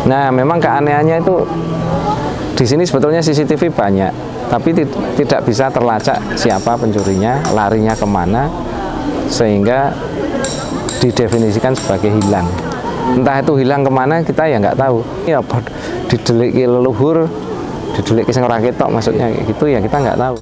Nah, memang keanehannya itu di sini sebetulnya CCTV banyak, tapi tidak bisa terlacak siapa pencurinya, larinya kemana, sehingga didefinisikan sebagai hilang. Entah itu hilang kemana kita ya nggak tahu. Ya dideliki leluhur, dideliki sing ora ketok, maksudnya gitu ya kita nggak tahu.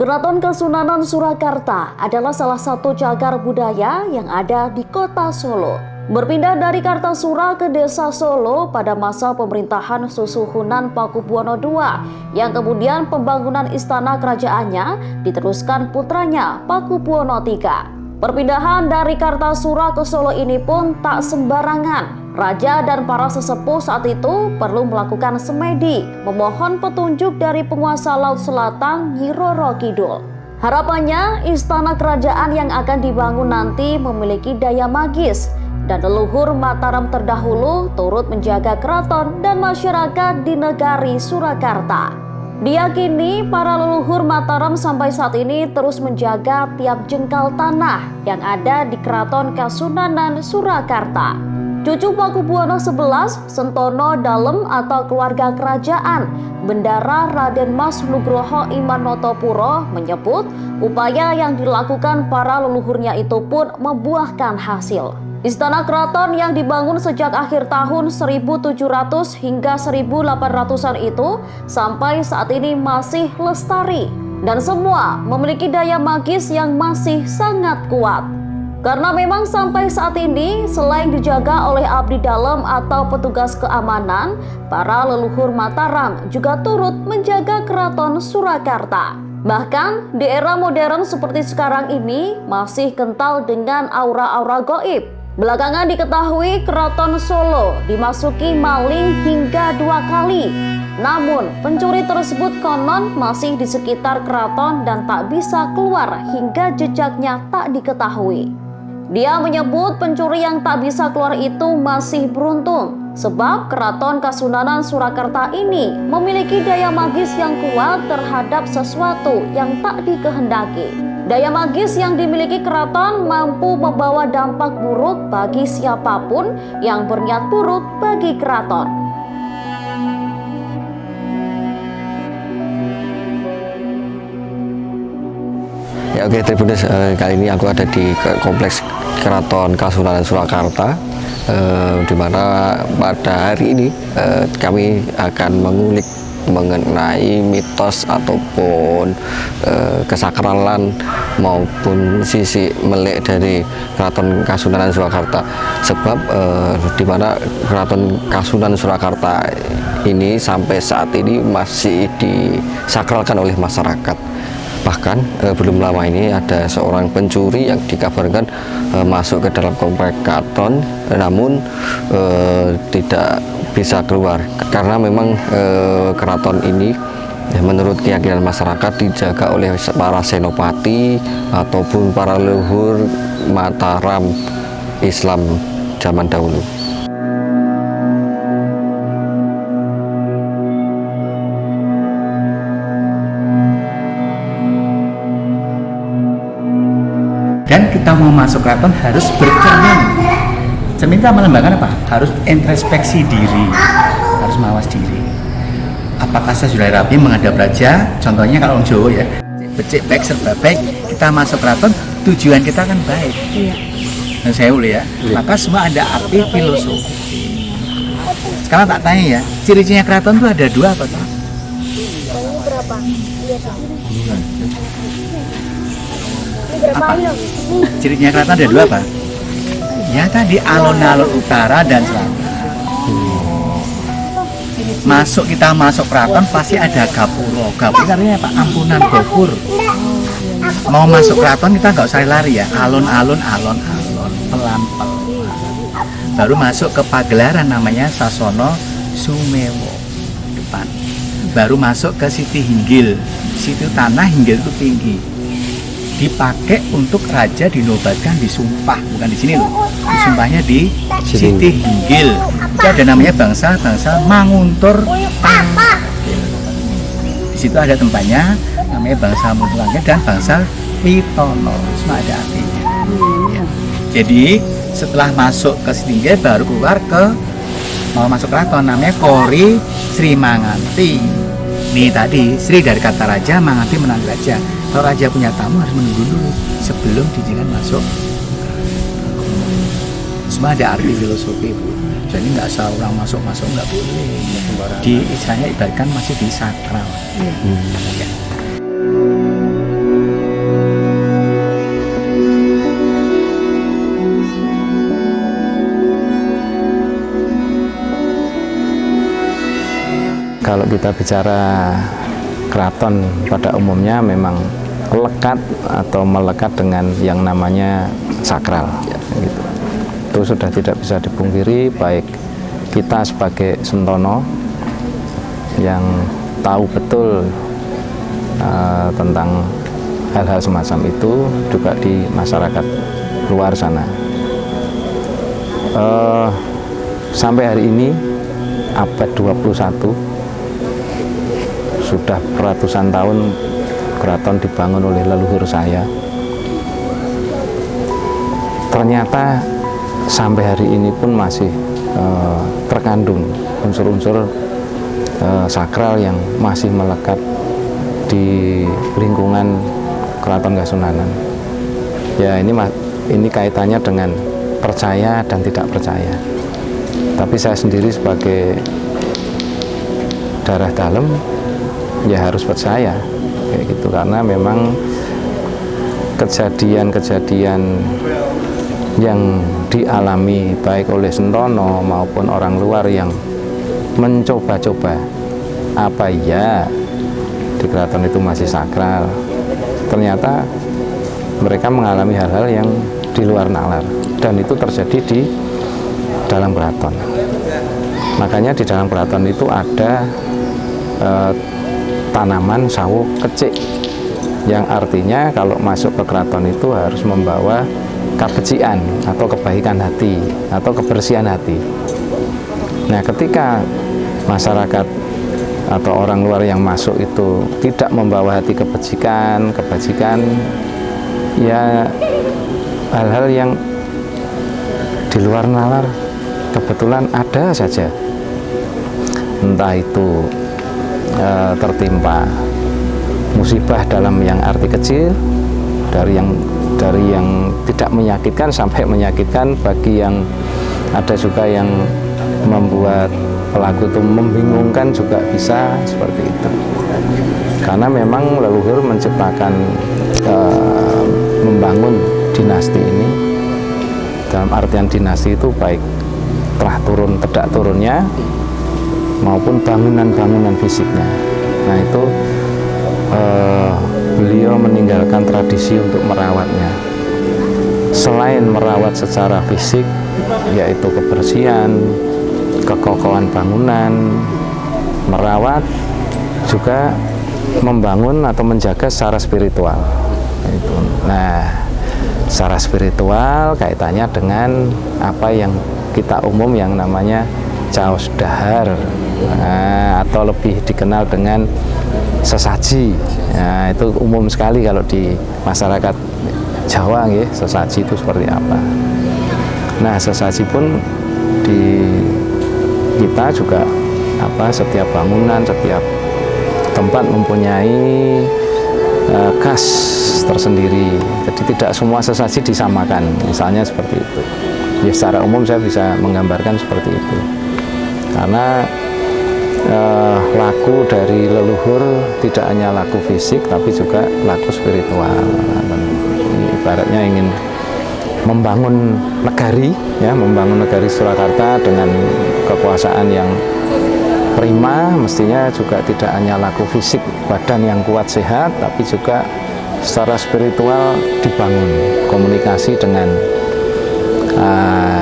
Keraton Kasunanan Surakarta adalah salah satu cagar budaya yang ada di kota Solo. Berpindah dari Kartasura ke desa Solo pada masa pemerintahan Susuhunan Pakubuwono II, yang kemudian pembangunan istana kerajaannya diteruskan putranya Pakubuwono III. Perpindahan dari Kartasura ke Solo ini pun tak sembarangan. Raja dan para sesepuh saat itu perlu melakukan semedi, memohon petunjuk dari penguasa Laut Selatan Nyi Roro Kidul. Harapannya, istana kerajaan yang akan dibangun nanti memiliki daya magis, dan leluhur Mataram terdahulu turut menjaga keraton dan masyarakat di negari Surakarta. Diyakini para leluhur Mataram sampai saat ini terus menjaga tiap jengkal tanah yang ada di Keraton Kasunanan Surakarta. Cucu Pakubuwono XI, Sentono Dalem atau keluarga kerajaan, Bendara Raden Mas Nugroho Imanotopuro menyebut upaya yang dilakukan para leluhurnya itu pun membuahkan hasil. Istana keraton yang dibangun sejak akhir tahun 1700 hingga 1800-an itu sampai saat ini masih lestari dan semua memiliki daya magis yang masih sangat kuat. Karena memang sampai saat ini selain dijaga oleh abdi dalam atau petugas keamanan, para leluhur Mataram juga turut menjaga keraton Surakarta. Bahkan di era modern seperti sekarang ini masih kental dengan aura-aura gaib. Belakangan diketahui keraton Solo dimasuki maling hingga 2 kali. Namun pencuri tersebut konon masih di sekitar keraton dan tak bisa keluar hingga jejaknya tak diketahui. Dia menyebut pencuri yang tak bisa keluar itu masih beruntung, sebab Keraton Kasunanan Surakarta ini memiliki daya magis yang kuat terhadap sesuatu yang tak dikehendaki. Daya magis yang dimiliki keraton mampu membawa dampak buruk bagi siapapun yang berniat buruk bagi keraton. Ya oke Tribuners, kali ini aku ada di kompleks Keraton Kasunanan Surakarta, di mana pada hari ini kami akan mengulik mengenai mitos ataupun kesakralan maupun sisi melek dari Keraton Kasunanan Surakarta. Sebab di mana Keraton Kasunanan Surakarta ini sampai saat ini masih disakralkan oleh masyarakat. Bahkan belum lama ini ada seorang pencuri yang dikabarkan masuk ke dalam komplek keraton, namun tidak bisa keluar karena memang keraton ini menurut keyakinan masyarakat dijaga oleh para senopati ataupun para leluhur Mataram Islam zaman dahulu. Dan kita mau masuk keraton harus bercermin. Cermin itu melambangkan apa? Harus introspeksi diri, harus mawas diri. Apakah saya sudah rapi menghadap raja? Contohnya kalau orang Jawa ya, becik baik serba baik. Kita masuk keraton, tujuan kita kan baik. Iya. Dan saya boleh ya. Maka semua ada arti filosofi. Sekarang tak tanya ya, ciri-cirinya keraton itu ada 2 apa Pak? Berapa? Apa? Cirinya keraton ada 2 apa? Ya tadi alun-alun utara dan selatan. kita masuk keraton pasti ada gapuro. Gapuro artinya apa? Ampunan gopur. Mau masuk keraton kita nggak usah lari ya, alon-alon, pelan-pelan. Baru masuk ke pagelaran namanya Sasono Sumewo depan. Baru masuk ke Siti Hinggil. Situ tanah Hinggil itu tinggi. Dipakai untuk raja dinobatkan disumpah, bukan di sini loh. Disumpahnya di Siti Hinggil. Itu ada namanya bangsa Manguntur Tangkil. Di situ ada tempatnya namanya bangsa Mutlangke dan bangsa Witono. Semua ada artinya. Ya. Jadi setelah masuk ke Siti Hinggil baru keluar ke mau masuk keraton namanya Kori Sri Manganti. Nih tadi Sri dari kata raja, Manganti menantu raja. Kalau raja punya tamu harus menunggu dulu sebelum diizinkan masuk. Semua ada arti filosofi, Bu. Jadi nggak asal orang masuk nggak boleh. Di istilahnya ibaratkan masih di sakral. Ya. Kalau kita bicara keraton pada umumnya memang lekat atau melekat dengan yang namanya sakral, gitu. Itu sudah tidak bisa dipungkiri, baik kita sebagai sentono yang tahu betul tentang hal-hal semacam itu, juga di masyarakat luar sana. Sampai hari ini abad 21 sudah ratusan tahun keraton dibangun oleh leluhur saya. Ternyata sampai hari ini pun masih terkandung unsur-unsur sakral yang masih melekat di lingkungan Keraton Kasunanan. Ya, ini kaitannya dengan percaya dan tidak percaya. Tapi saya sendiri sebagai darah dalam ya harus percaya kayak gitu, karena memang kejadian-kejadian yang dialami baik oleh sentono maupun orang luar yang mencoba-coba apa ya di keraton itu masih sakral, ternyata mereka mengalami hal-hal yang di luar nalar, dan itu terjadi di dalam keraton. Makanya di dalam keraton itu ada tanaman sawo kecik, yang artinya kalau masuk ke keraton itu harus membawa kabecikan atau kebaikan hati atau kebersihan hati. Nah, ketika masyarakat atau orang luar yang masuk itu tidak membawa hati kebajikan, ya hal-hal yang di luar nalar kebetulan ada saja, entah itu tertimpa musibah dalam yang arti kecil, dari yang tidak menyakitkan sampai menyakitkan, bagi yang ada juga yang membuat pelaku itu membingungkan juga bisa seperti itu. Karena memang leluhur menciptakan membangun dinasti ini, dalam artian dinasti itu baik telah turun tidak turunnya maupun bangunan-bangunan fisiknya. Nah, itu beliau meninggalkan tradisi untuk merawatnya. Selain merawat secara fisik, yaitu kebersihan, kekokohan bangunan, merawat juga membangun atau menjaga secara spiritual. Nah, secara spiritual kaitannya dengan apa yang kita umum yang namanya caos dahar, atau lebih dikenal dengan sesaji. Nah, itu umum sekali kalau di masyarakat Jawa, ya, sesaji itu seperti apa. Nah, sesaji pun di kita juga setiap bangunan, setiap tempat mempunyai khas tersendiri. Jadi tidak semua sesaji disamakan, misalnya seperti itu. Ya, secara umum saya bisa menggambarkan seperti itu. Karena laku dari leluhur tidak hanya laku fisik, tapi juga laku spiritual. Ibaratnya ingin membangun negari, ya, membangun negari Surakarta dengan kekuasaan yang prima, mestinya juga tidak hanya laku fisik badan yang kuat sehat, tapi juga secara spiritual dibangun komunikasi dengan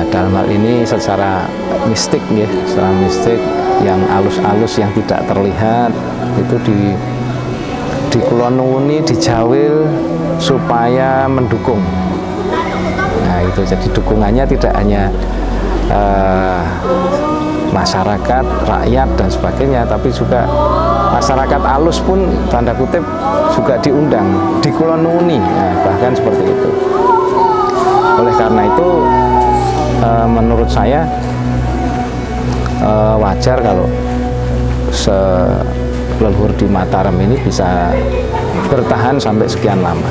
dalam hal ini secara mistik ya, secara mistik yang alus-alus yang tidak terlihat itu dikulonuni, dijawil supaya mendukung. Nah itu jadi dukungannya tidak hanya masyarakat, rakyat dan sebagainya, tapi juga masyarakat alus pun tanda kutip juga diundang, dikulonuni, nah, bahkan seperti itu. Oleh karena itu menurut saya wajar kalau leluhur di Mataram ini bisa bertahan sampai sekian lama.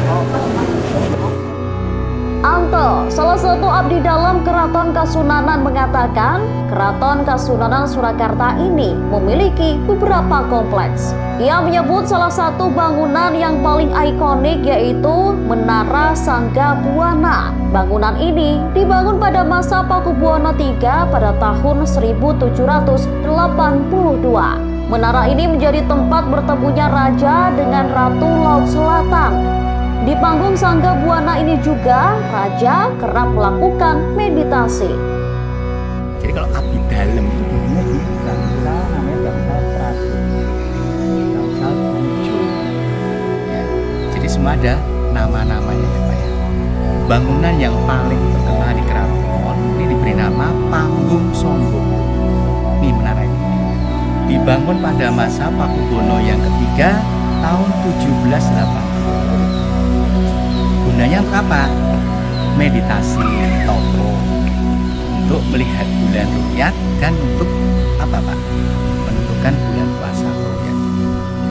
Anto, salah satu abdi dalam Keraton Kasunanan mengatakan, Keraton Kasunanan Surakarta ini memiliki beberapa kompleks. Ia menyebut salah satu bangunan yang paling ikonik yaitu Menara Sangga Buwana. Bangunan ini dibangun pada masa Pakubuwono III pada tahun 1782. Menara ini menjadi tempat bertemunya raja dengan Ratu Laut Selatan. Di panggung Sangga Buwana ini juga raja kerap melakukan meditasi. Jadi kalau abdi dalam itu dulunya di Bangsal, namanya Bangsal Prabu, Bangsal Bujo. Ya. Jadi semua ada nama-namanya ya Pak ya. Bangunan yang paling terkenal di keraton ini diberi nama Panggung Sombong. Ini menara ini dibangun pada masa Pakubuwono yang ketiga tahun 1780. Gunanya untuk apa? Meditasi, toko, untuk melihat bulan rukyat dan untuk apa Pak? Menentukan bulan puasa rukyat.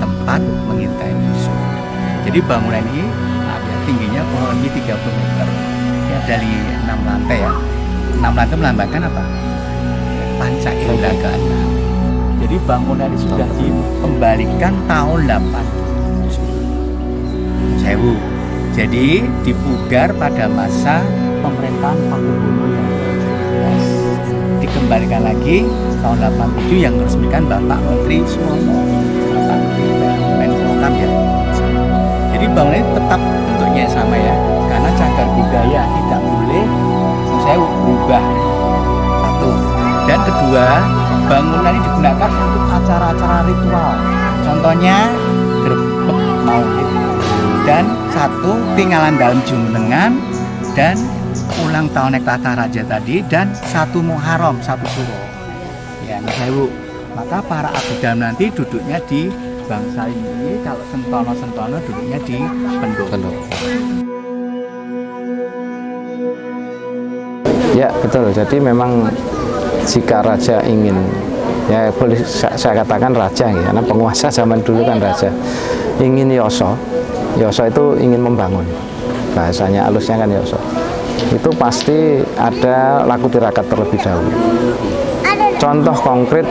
Tempat mengintai musuh. Jadi bangunan ini tingginya kurang lebih 30 meter. Ya dari 6 lantai ya. 6 lantai melambangkan apa? Panca indera keenam. Jadi bangunan ini sudah dikembalikan tahun 87. Sewu. Jadi dipugar pada masa pemerintahan Pakubuwono yang ke-12. Dikembalikan lagi tahun 87 yang meresmikan Bapak Menteri Suwono, Bapak Menpora ya. Jadi bangunan ini tetap bentuknya sama ya, karena cagar budaya tidak boleh saya berubah. Satu. Dan kedua, bangunan ini digunakan untuk acara-acara ritual. Contohnya grebek maulid. Dan satu tinggalan dalam Jumenengan dan ulang tahun Tata Raja tadi dan satu Muharram, satu Suro. Ya, Sewu. Maka para abdi dalam nanti duduknya di Bangsal ini, kalau Sentono duduknya di Pendopo. Ya betul, jadi memang jika raja ingin, ya boleh saya katakan raja ya, karena penguasa zaman dulu kan raja, ingin yoso itu ingin membangun, bahasanya halusnya kan yoso, itu pasti ada laku tirakat terlebih dahulu. Contoh konkret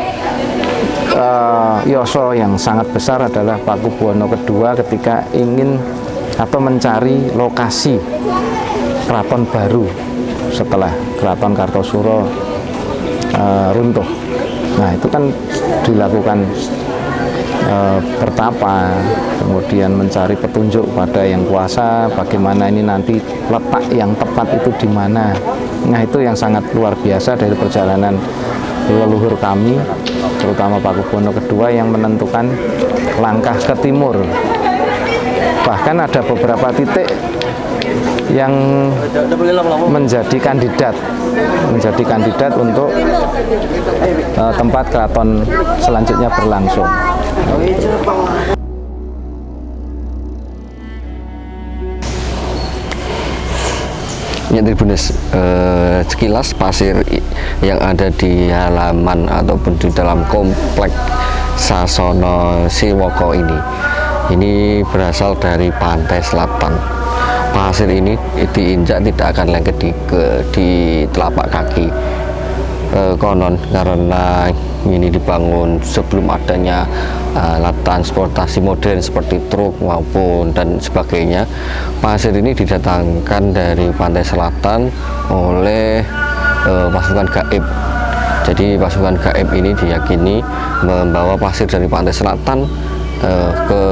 yoso yang sangat besar adalah Pakubuwono II ketika ingin atau mencari lokasi keraton baru setelah Keraton Kartosuro runtuh. Nah itu kan dilakukan bertapa, kemudian mencari petunjuk pada yang kuasa, bagaimana ini nanti letak yang tepat itu di mana. Nah itu yang sangat luar biasa dari perjalanan leluhur kami, terutama Pakubuwono II yang menentukan langkah ke timur. Bahkan ada beberapa titik yang menjadi kandidat untuk tempat keraton selanjutnya berlangsung. Ya Tribuners, sekilas pasir yang ada di halaman ataupun di dalam komplek Sasono Siwoko ini berasal dari pantai selatan. Pasir ini diinjak tidak akan lengket di telapak kaki. Konon karena ini dibangun sebelum adanya alat transportasi modern seperti truk maupun dan sebagainya. Pasir ini didatangkan dari pantai selatan oleh pasukan gaib Jadi pasukan gaib ini diyakini membawa pasir dari pantai selatan ke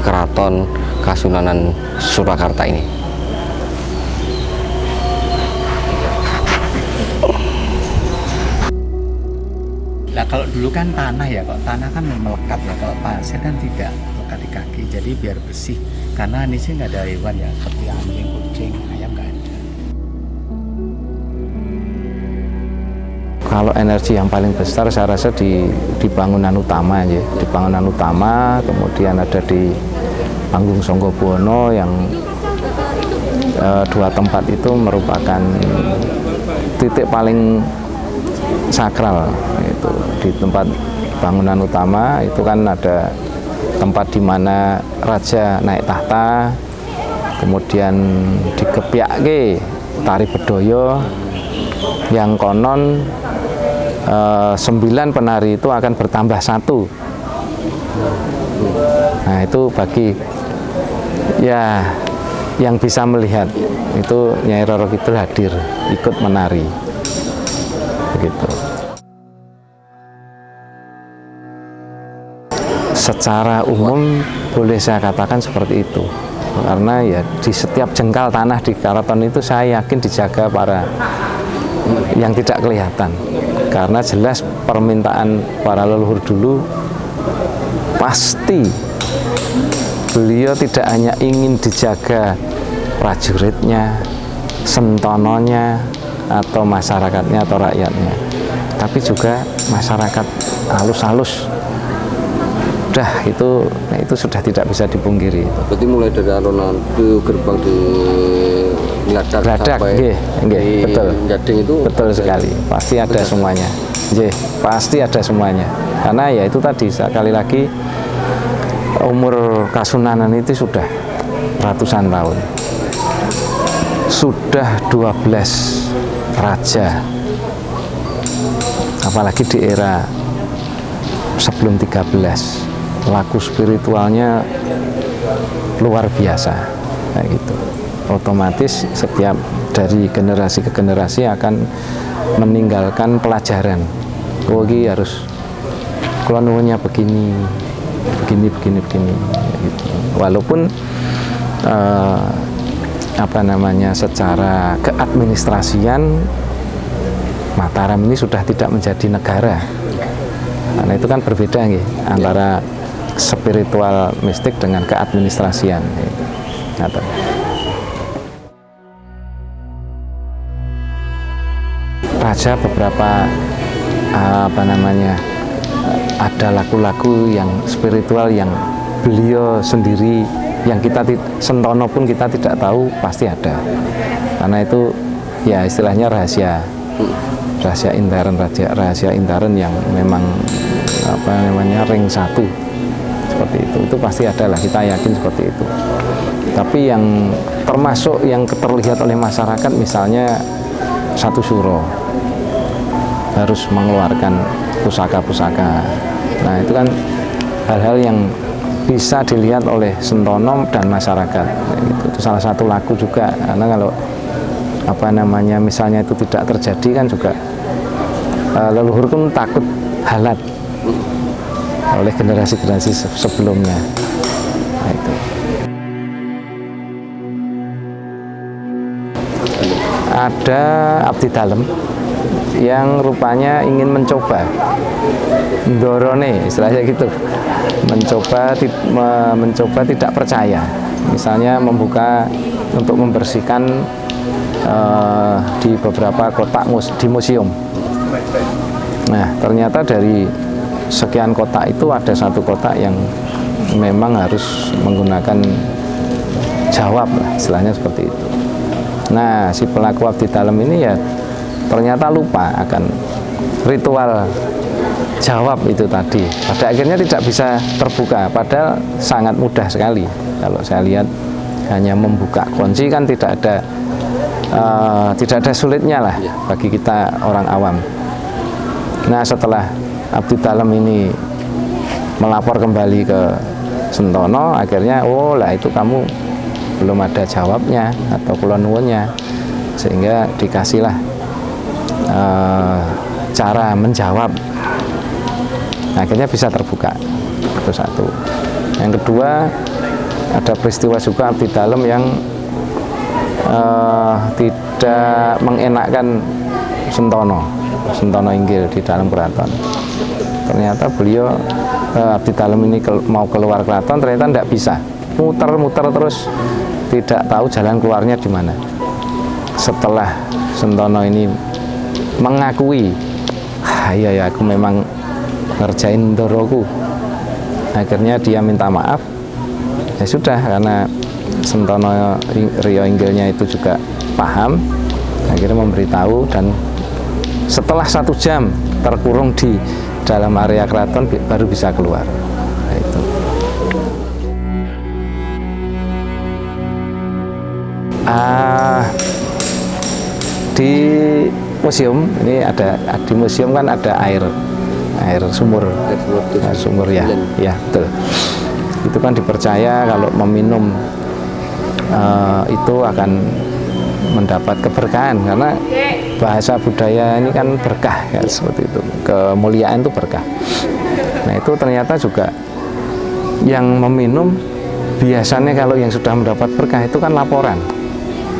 Keraton Kasunanan Surakarta ini. Nah kalau dulu kan tanah ya, kalau tanah kan melekat ya, kalau pasir kan tidak melekat di kaki, jadi biar bersih. Karena ini sih nggak ada hewan ya, seperti anjing, kucing, ayam nggak ada. Kalau energi yang paling besar saya rasa di bangunan utama aja, di bangunan utama, kemudian ada di Panggung Songgobuwono yang dua tempat itu merupakan titik paling sakral. Itu di tempat bangunan utama itu kan ada tempat di mana raja naik tahta, kemudian dikepiake tari bedoyo yang konon 9 penari itu akan bertambah 1. Nah itu bagi ya yang bisa melihat itu Nyai Roro Kidul hadir ikut menari begitu. Secara umum boleh saya katakan seperti itu, karena ya di setiap jengkal tanah di keraton itu saya yakin dijaga para yang tidak kelihatan, karena jelas permintaan para leluhur dulu pasti beliau tidak hanya ingin dijaga prajuritnya, sentononya, atau masyarakatnya atau rakyatnya, tapi juga masyarakat halus-halus. Nah itu sudah tidak bisa dipungkiri. Berarti mulai dari alun-alun ke gerbang di Gladak sampai betul. Gading itu betul sekali, pasti ada semuanya. Pasti ada semuanya. Karena ya itu tadi sekali lagi umur Kasunanan itu sudah ratusan tahun. Sudah 12 raja. Apalagi di era sebelum 13. Laku spiritualnya luar biasa kayak gitu. Otomatis setiap dari generasi ke generasi akan meninggalkan pelajaran. Oh ini harus klononya begini gitu. Walaupun secara keadministrasian Mataram ini sudah tidak menjadi negara. Karena itu kan berbeda nih antara spiritual mistik dengan keadministrasian. Raja beberapa ada laku-laku yang spiritual yang beliau sendiri yang kita sentono pun kita tidak tahu, pasti ada. Karena itu ya istilahnya rahasia intern, rahasia intern yang memang ring 1 seperti itu pasti ada lah, kita yakin seperti itu. Tapi yang termasuk yang terlihat oleh masyarakat, misalnya satu suro harus mengeluarkan pusaka-pusaka. Nah itu kan hal-hal yang bisa dilihat oleh sentono dan masyarakat. Itu salah satu laku juga, karena kalau misalnya itu tidak terjadi kan juga leluhur pun takut halat oleh generasi-generasi sebelumnya. Nah, itu. Ada abdi dalem yang rupanya ingin mencoba ndorone, istilahnya gitu, mencoba tidak percaya, misalnya membuka untuk membersihkan di beberapa kotak di museum. Nah ternyata dari sekian kotak itu ada satu kotak yang memang harus menggunakan jawab lah, istilahnya seperti itu. Nah si pelaku abdi dalem ini ya ternyata lupa akan ritual jawab itu tadi. Pada akhirnya tidak bisa terbuka, padahal sangat mudah sekali. Kalau saya lihat hanya membuka kunci kan tidak ada sulitnya lah bagi kita orang awam. Nah setelah abdi dalem ini melapor kembali ke sentono, akhirnya oh lah itu kamu belum ada jawabnya atau kula nuwunnya, sehingga dikasihlah cara menjawab. Akhirnya bisa terbuka. Itu satu. Yang kedua, ada peristiwa juga abdi dalam yang tidak mengenakkan Sentono Inggil di dalam keraton. Ternyata beliau abdi dalam ini mau keluar keraton, ternyata tidak bisa, muter-muter terus, tidak tahu jalan keluarnya di mana. Setelah Sentono ini mengakui, iya aku memang ngerjain ndoroku, akhirnya dia minta maaf. Ya sudah, karena Sentono Rio Inggilnya itu juga paham, akhirnya memberitahu, dan setelah 1 jam terkurung di dalam area keraton baru bisa keluar. Nah, itu. Di museum ini ada, di museum kan ada air sumur ya, ya betul. Itu kan dipercaya kalau meminum itu akan mendapat keberkahan, karena bahasa budaya ini kan berkah ya, seperti itu, kemuliaan itu berkah. Nah itu ternyata juga yang meminum biasanya kalau yang sudah mendapat berkah itu kan laporan,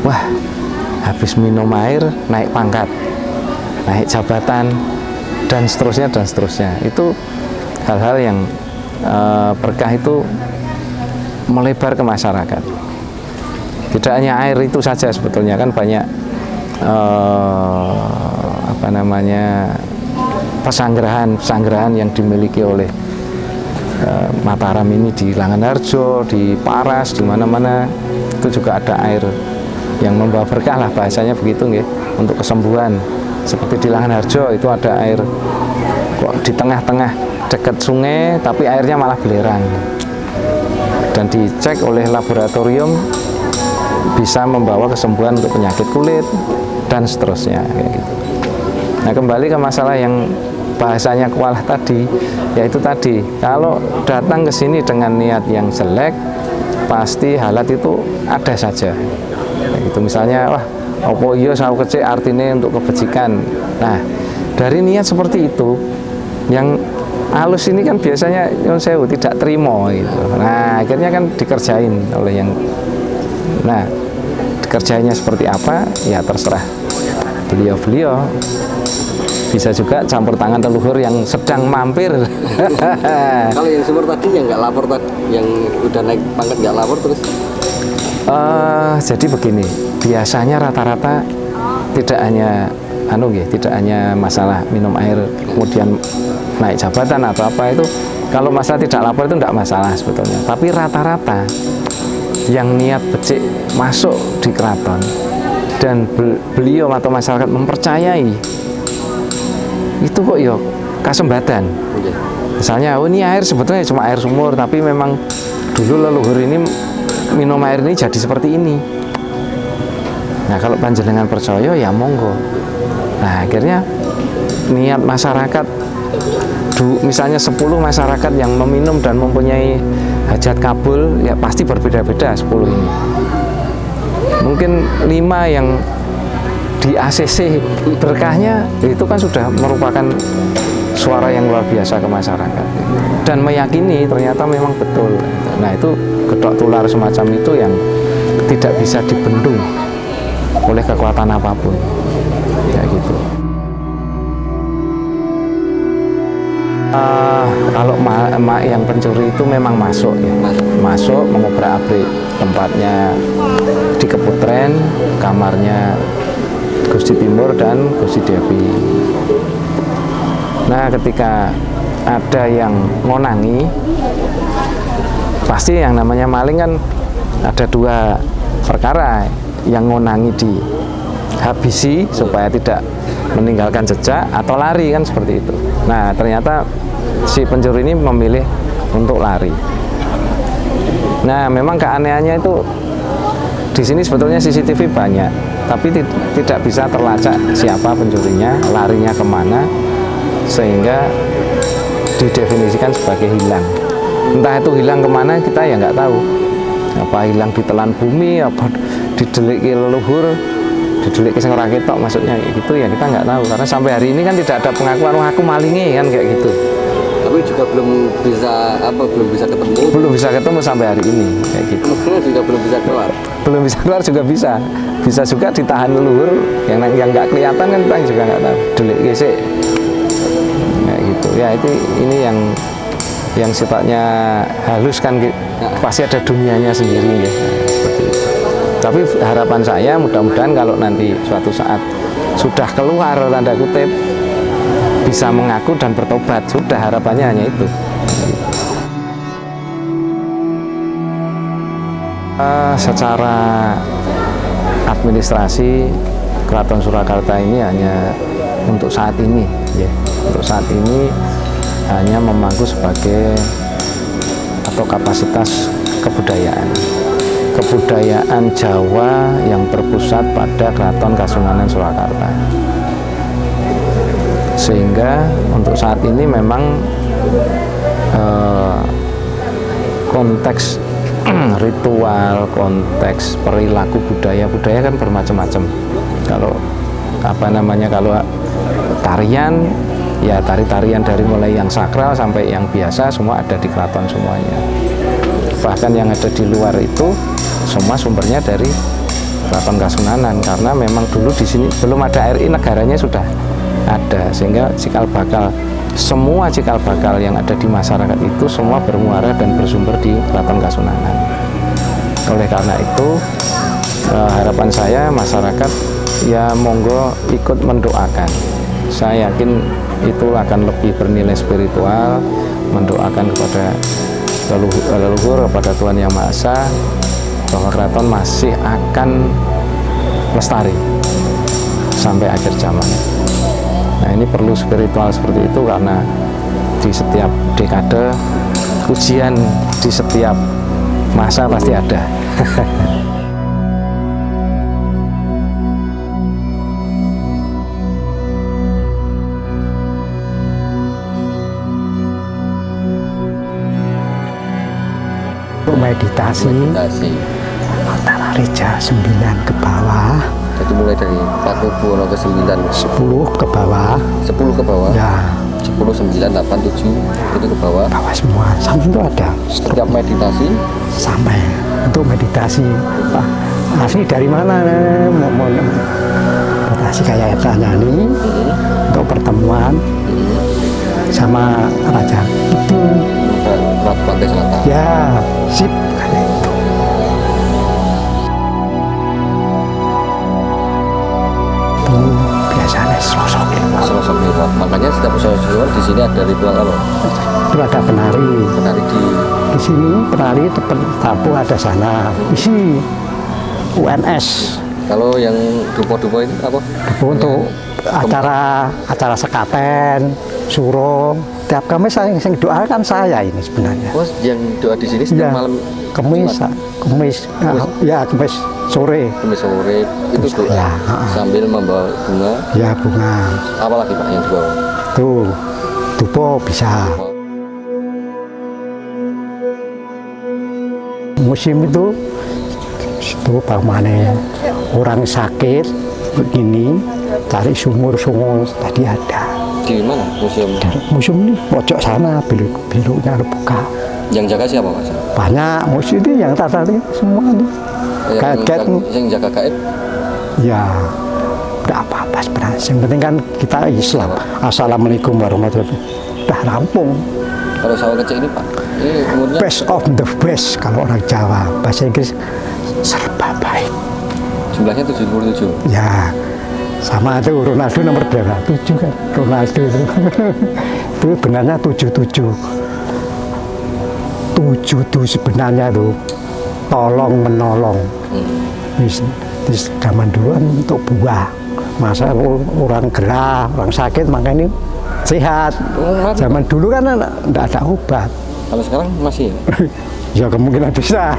wah habis minum air naik pangkat, naik jabatan, dan seterusnya. Itu hal-hal yang berkah itu melebar ke masyarakat. Tidak hanya air itu saja, sebetulnya kan banyak pesanggrahan yang dimiliki oleh Mataram ini, di Langanharjo, di Paras, di mana-mana itu juga ada air yang membawa berkah lah, bahasanya begitu nggih, untuk kesembuhan. Seperti di Langanharjo itu ada air kok di tengah-tengah dekat sungai, tapi airnya malah belerang, dan dicek oleh laboratorium bisa membawa kesembuhan untuk penyakit kulit dan seterusnya, kayak gitu. Nah kembali ke masalah yang bahasanya kualah tadi, yaitu tadi kalau datang ke sini dengan niat yang jelek, pasti halat itu ada saja. Kayak gitu, misalnya wah opo iya sawu kecik artinya untuk kebajikan. Nah dari niat seperti itu, yang halus ini kan biasanya nyun sewu tidak terima gitu. Nah akhirnya kan dikerjain oleh yang, nah dikerjainnya seperti apa ya terserah beliau. Bisa juga campur tangan leluhur yang sedang mampir. Kalau yang sumur tadi yang nggak lapor tadi, yang udah naik pangkat nggak lapor terus? Jadi begini, biasanya rata-rata tidak hanya masalah minum air kemudian naik jabatan atau apa, itu kalau masalah tidak lapor itu tidak masalah sebetulnya. Tapi rata-rata yang niat becik masuk di keraton dan beliau atau masyarakat mempercayai itu kok ya kasembatan. Misalnya ini air sebetulnya cuma air sumur, tapi memang dulu leluhur ini minum air ini jadi seperti ini. Nah kalau panjenengan percaya ya monggo. Nah akhirnya niat masyarakat, misalnya 10 masyarakat yang meminum dan mempunyai hajat kabul, ya pasti berbeda-beda 10 ini. Mungkin 5 yang di ACC berkahnya, itu kan sudah merupakan suara yang luar biasa ke masyarakat dan meyakini ternyata memang betul. Nah itu gedok tular semacam itu yang tidak bisa dibendung oleh kekuatan apapun, ya gitu. Kalau emak yang pencuri itu memang masuk ya, masuk mengobrak-abrik tempatnya di Keputren, kamarnya Gusti Timur dan Gusti Devi. Nah ketika ada yang ngonangi, pasti yang namanya maling kan ada 2 perkara, yang ngonangi dihabisi supaya tidak meninggalkan jejak atau lari kan seperti itu. Nah ternyata si pencuri ini memilih untuk lari. Nah memang keanehannya itu di sini sebetulnya CCTV banyak, tapi tidak bisa terlacak siapa pencurinya, larinya kemana, sehingga didefinisikan sebagai hilang. Entah itu hilang kemana kita ya nggak tahu. Apa hilang ditelan bumi, apa dideliki leluhur, didelik sing ora ketok, maksudnya kayak gitu ya kita nggak tahu, karena sampai hari ini kan tidak ada pengakuan wah aku malingi kan kayak gitu. Tapi juga belum bisa ketemu sampai hari ini kayak gitu. juga belum bisa keluar. Belum bisa keluar juga bisa juga ditahan leluhur yang nggak kelihatan kan kita juga nggak tahu, delik gesek kayak gitu ya. Ini yang sifatnya halus kan, pasti ada dunianya sendiri ya. Seperti itu. Tapi harapan saya mudah-mudahan kalau nanti suatu saat sudah keluar tanda kutip bisa mengaku dan bertobat, sudah harapannya hanya itu. Secara administrasi Keraton Surakarta ini hanya untuk saat ini ya, untuk saat ini hanya memangku sebagai atau kapasitas kebudayaan Jawa yang berpusat pada Keraton Kasunanan Surakarta. Sehingga untuk saat ini memang konteks ritual, konteks perilaku budaya kan bermacam-macam. Kalau kalau tarian ya tari-tarian dari mulai yang sakral sampai yang biasa semua ada di keraton semuanya. Bahkan yang ada di luar itu semua sumbernya dari Keraton Kasunanan, karena memang dulu di sini belum ada RI, negaranya sudah ada, sehingga semua cikal bakal yang ada di masyarakat itu semua bermuara dan bersumber di Keraton Kasunanan. Oleh karena itu harapan saya masyarakat ya monggo ikut mendoakan. Saya yakin itu akan lebih bernilai spiritual, mendoakan kepada leluhur, kepada Tuhan Yang Maha Esa, bahwa keraton masih akan lestari sampai akhir zaman. Nah, ini perlu spiritual seperti itu, karena di setiap dekade ujian, di setiap masa pasti ada. Untuk meditasi antara reja 9 ke bawah. Jadi mulai dari Paku Buwono ke 9, 10 ke bawah. 10 ke bawah. Ya. 10, 9, 8, 7 itu ke bawah. Bawah semua. Sampai itu ada. Setiap meditasi sampai untuk meditasi. Asli dari mana? Mau meditasi kayak tanya nih untuk pertemuan sama Raja itu. Ratu Pantai Selatan. Ya, sip kayak itu. Itu biasanya selosok Kliwon. Makanya setiap selosok Kliwon di sini ada ritual apa? Itu ada penari. Penari di sini penari tapu ada sana. Isi UNS. Kalau yang dupo-dupo ini apa? Dupo untuk acara sekaten, suro. Tiap Kamis saya yang doakan saya ini sebenarnya. Oh, yang doa di sini setiap malam Kamis sore. Kamis sore itu doa ya, sambil membawa bunga. Ya, bunga. Apalagi Pak yang dibawa? Tuh, dupo bisa. Musim itu bagaimana orang sakit begini cari sumur-sumur tadi ada. Di mana museum? Museum ini pojok sana, beloknya buka. Yang jaga siapa Pak? Banyak museum ini yang tadi semua ini. Yang jaga gaib? Ya, tidak apa-apa sebenarnya. Yang penting kan kita Islam. Assalamualaikum warahmatullahi wabarakatuh. Udah rampung. Kalau sawah kecil ini Pak, ini umurnya? Best of the best kalau orang Jawa. Bahasa Inggris serba baik. Jumlahnya 77? Ya. Sama itu Ronaldo nomor berapa? 7 kan? Ronaldo itu. Itu benarnya 77. 77 sebenarnya tuh tolong menolong. Di zaman dulu kan untuk buah. Masa orang gerah, orang sakit makanya ini sehat. Zaman dulu kan tidak ada obat. Kalau sekarang masih? Ya kemungkinan besar.